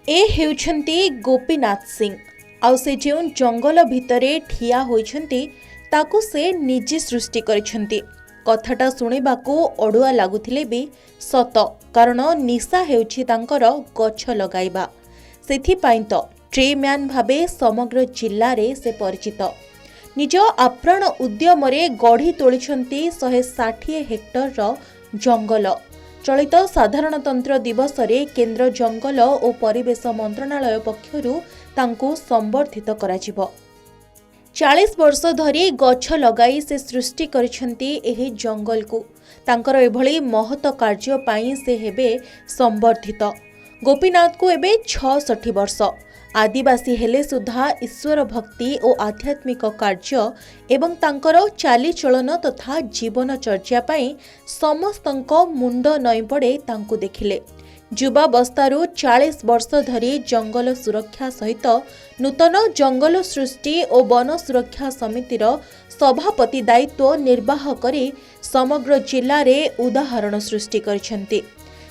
ए हेउछन्ति गोपीनाथ सिंह आउ से जो जंगल भितरे ठिया होइछन्ति ताकू से निजे सृष्टि करिछन्ति। कथाटा शुणिबाकू अड़ुआ लागुथिले भी सत, कारण निशा हेउछि तांकर गछ लगाइबा। सेथिपाई तो ट्री मैन भाबे समग्र जिल्ला रे से परिचित। निज आप्राण उद्यमरे गढ़ी तोलिछन्ति 160 हेक्टर जंगल। चलित साधारणतंत्र दिवस रे केंद्र जंगल और परिवेश मंत्रणालय पक्षरु तांको संबर्धित कराजिबो। 40 वर्ष धरी गछ लगाई से सृष्टि करिछन्ति एही जंगल को। तांकर एभली महत कार्य पाई से हेबे संबर्धित। गोपीनाथ को एबे 66 वर्ष। आदिवासी हेले सुधा ईश्वर भक्ति और आध्यात्मिक कार्य एवं तांकर चालीचलन तथा जीवनचर्या पाई समस्तंको मुंड नई पड़े तांको देखिले। युवावस्थारू 40 वर्ष धरी जंगल सुरक्षा सहित नूतन जंगल सृष्टि और वन सुरक्षा समितिर सभापति दायित्व निर्वाह करी समग्र जिल्ला रे उदाहरण सृष्टि करिसेंती।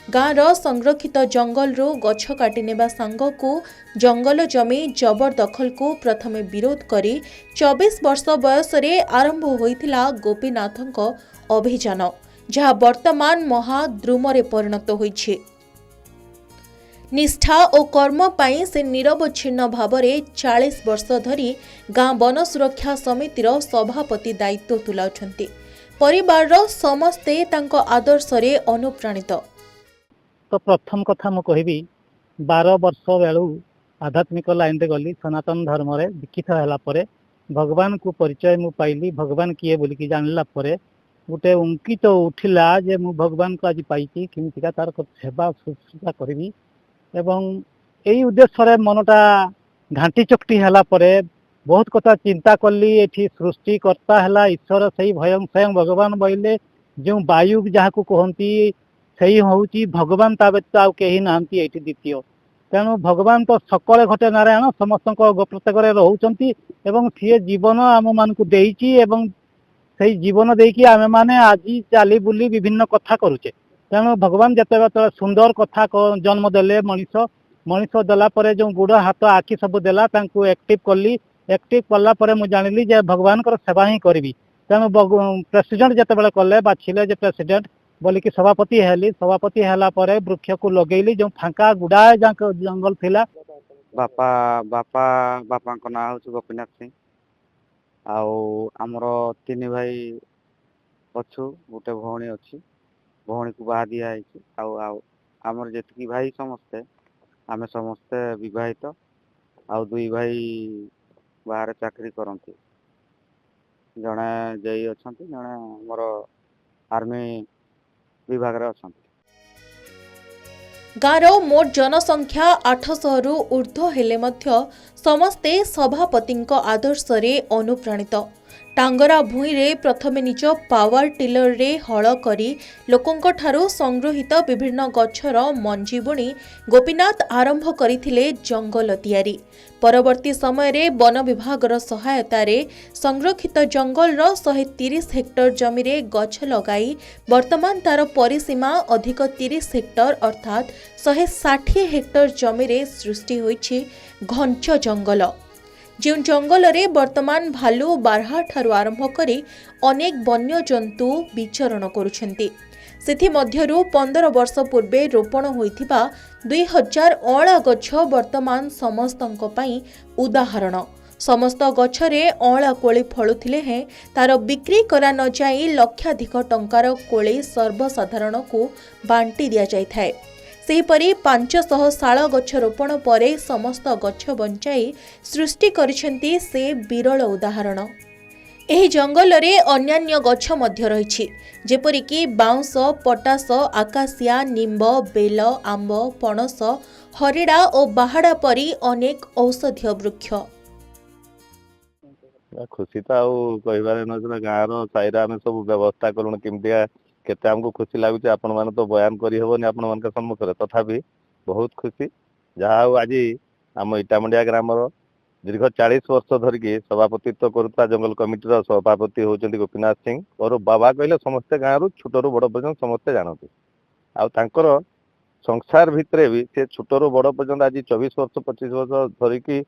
गाँवर संरक्षित जंगल रो गछ काटी नेबा सांग को जंगल जमी जबरदखल को प्रथमे विरोध करी 24 वर्ष बयस रे आरंभ होइथिला गोपीनाथक अभियान, जहा वर्तमान महाद्रुम रे परिणत होइछि। निष्ठा और कर्म पाई से निरवच्छिन्न भावरे 40 वर्ष धरी गाँ वन सुरक्षा समितिर सभापति दायित्व तुलाउछन्ति। परिवार समस्ते तांको आदर्श रे अनुप्राणित। तो प्रथम कथा मु कहबी 12 वर्ष बेलू आध्यात्मिक लाइन रे गली। सनातन धर्म रे दीक्षित होला परे भगवान को परिचय मु पाइली। भगवान किए बोली कि जानला परे गोटे अंकित उठिला जे मु भगवान को आज पाइछि, किमितिका तार सेवा शुश्रूषा करबी। एवं यही उद्देश्य रे मनटा घांटी चकटी होला परे बहुत कथा चिंता कली। एठी सृष्टिकर्ता हला ईश्वर, सही स्वयं भगवान बइले जो वायु जहाँ को कहती सही हूँ भगवान ता व्यतीत आउ केही नाहंती एठी द्वितीय। तेणु भगवान तो सकले घटे नारायण समस्त प्रत्येक रोचंती एवं सी जीवन आम मान को देइछि एवं सही जीवन देकी आमे माने आज चाली बुली विभिन्न कथा करुचे। तेणु भगवान जिते सुंदर कथा जन्म देले मनीष देला परे जो गुड़ हाथ आखि सब देला तांको एक्टिव कली। एक्टिव कला परे मु जानिली जे भगवान कर सेवा ही करबी। तेणु प्रेसिडेंट जिते कले बाछिले जे प्रेसिडेंट बोलिकी सभापति हेली। सभापति हैला परे वृक्ष को लगेली जो फांका गुड़ाए जंगल थिला। बापा बापा बापा को ना हूँ गोपीनाथ सिंह। आउ आमर 3 भाई अच्छु, गोटे भौणी अच्छी। भौणी को बाहा दिया आउ आमर जेतकी भाई समस्ते आमे समस्ते विवाहित। आउ 2 भाई बाहर चाकरी करती। जड़े जई अच्छा, जड़े मोर आर्मी विभाग रे अच्छा। गाँव मोट जनसंख्या 800 रु ऊर्ध्व हेले मध्य समस्ते सभापतिंक आदर्श रे अनुप्राणित। टांगरा भूई रे प्रथमे निज पावर टिलर रे हल करी लोकंक ठारू संग्रहित विभिन्न गछर मंजी बुणी गोपीनाथ आरंभ करिथिले जंगल तैयारी। परवर्ती समय रे वन विभागर सहायता रे संरक्षित जंगल रो 130 हेक्टर जमी रे गछ लगाई वर्तमान तार परिसीमा अधिक 30 हेक्टर अर्थात 160 हेक्टर जमी रे सृष्टि होइछि घंच जंगल। जो जंगल रे वर्तमान भालू बारहा ठारू आरंभ करी अनेक वन्य जंतु विचरण करुछन्ति। सेथि मध्यरु 15 वर्ष पूर्वे रोपण होइथिबा 2000 अँला गछ वर्तमान समस्तंक पई उदाहरण। समस्त गछरे अँला कोली फळुथिले हे तार बिक्री करा न जाई लक्षाधिक टंकार कोली सर्वसाधारण को बांटी दिया जाय थाए। सेहीपरि 500 शाल गछ रोपण परे समस्त गछ बंचाई सृष्टि करिसेंती से विरल उदाहरण। एही जंगल रे अन्यान्य गछ मध्य रहिछि, जेपरिकी बाउंस, पटास, आकाशिया, निम्ब, बेल, आंब, पणस, हरिड़ा और बाहाड़ा परी अनेक औषधीय वृक्ष। खुशी तो आउ कहबार न गाँव साईरा आम सब व्यवस्था करूँ केमतिया केते हमको खुशी लगुच। आपण मैंने तो बयान करहबनी आपण मान सम्मुखें, तथापि बहुत खुशी जहाँ आज आम इटामंडिया ग्राम दीर्घ 40 वर्ष धरिकी सभापतित्व करुवा जंगल कमिटीर सभापति होती गोपीनाथ सिंह। और बाबा कहले समस्ते गाँव रु छोट रु बड़ पर्यटन समस्ते जानते। आउ संसार भितर भी से छोटरू बड़ पर्यंत आज 24 वर्ष 25 वर्ष धरिकी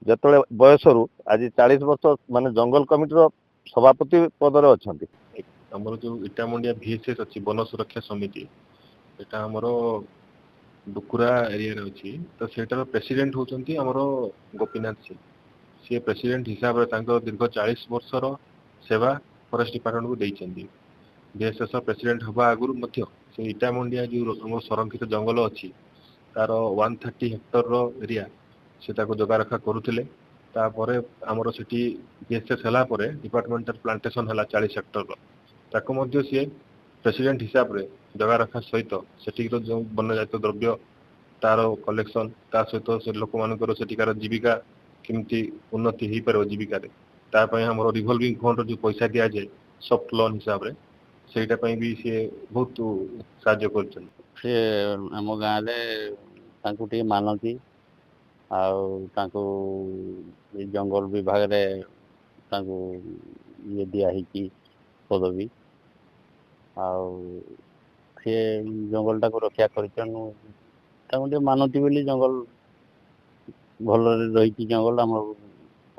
जिते बयस रु आज 40 वर्ष माने जंगल कमिटी सभापति पद अच्छा आमर जो इटामुंडिया VSS अच्छी वन सुरक्षा समिति एटा आमर डुकुरा एरिया अच्छी तो सेटार प्रेसिडेंट होचंती आमर गोपीनाथ सिंह सी प्रेसिडेंट हिसाब से दीर्घ 40 वर्षर सेवा फॉरेस्ट डिपार्टमेंट को देइचंती VSS प्रेसिडेंट हवा आगुरु मध्य से इटामुंडिया जो आम संरक्षित जंगल अच्छी तार 130 हेक्टर एरिया से जगह रखा करुले तापर आमर सेठी VSS हला परे डिपार्टमेंटल प्लांटेशन हला 40 हेक्टर ताको मध्य सी प्रेसिडेंट हिसाब रे जगह रखा सहित सेठी जो वन जात द्रव्य तार कलेक्शन ता सहित से लोक मानकर सेठिकार जीविका केमती उन्नति हो पार जीविका रे हमर रिवॉल्विंग फंड जो पैसा दिया जाए सॉफ्ट लोन हिसाब रे सेटा भी सी बहुत साहाय्य कर से आम गाँव टे मानती जंगल विभाग ये दिखाई पदवी सी जंगल टाक रक्षा कर मानती बोली जंगल भल रही जंगल आम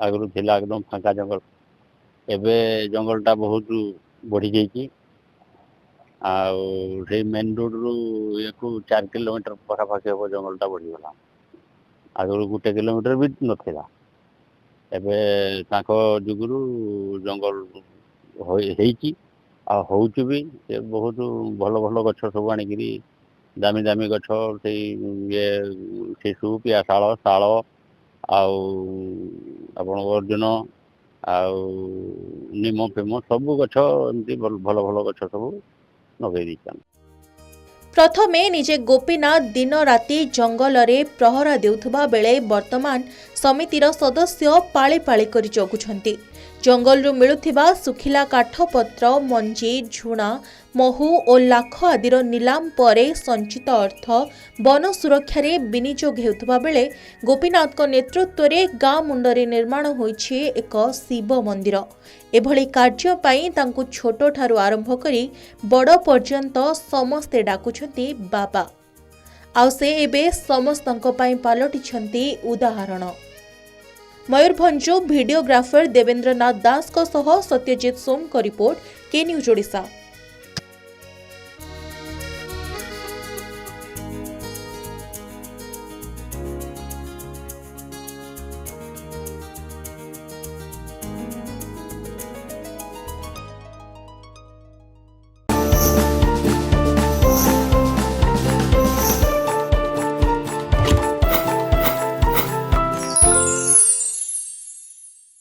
आगु थिला एकदम फांका जंगल एबे जंगल टा बहुत बढ़ी जाइए से मेन रोड रु ये 4 किलोमीटर पाखापाखि हम जंगल टा बढ़ीगला आगु 1 किलोमीटर भी नाला एवं जुगुरु जंगल होची भी से बहुत भल भल गछ सब आनिकी दामी दामी गछ से ये शिशु पियाशाल शाल आपण अर्जुन निम फेम सब गछ एमती भल भल गछ सब नगई दी प्रथमे निजे गोपीनाथ दिन राति जंगल रे प्रहरा देउथबा बेले वर्तमान समितिर सदस्य पाଳି पाଳି करी जगुछंती। जंगल रु मिलुथिबा सुखिला काठ पत्र मंजी झुणा महू और लाख आदिर नीलाम परे संचित अर्थ वन सुरक्षा रे विनियोग हेउथबा बेले गोपीनाथ नेतृत्व रे गाँ मुंडरे निर्माण होइछे एक शिव मंदिर। एभली कार्य पाई तांकु छोटो ठारू आरंभ करी बड़ पर्यंत समस्ते डाकुछंती बाबा आउ से एबे समस्तंको पाई पालटिछंती उदाहरण। मयूरभंज भिडियोग्राफर देवेंद्रनाथ दास सत्यजित सोम रिपोर्ट के न्यूज ओडिशा।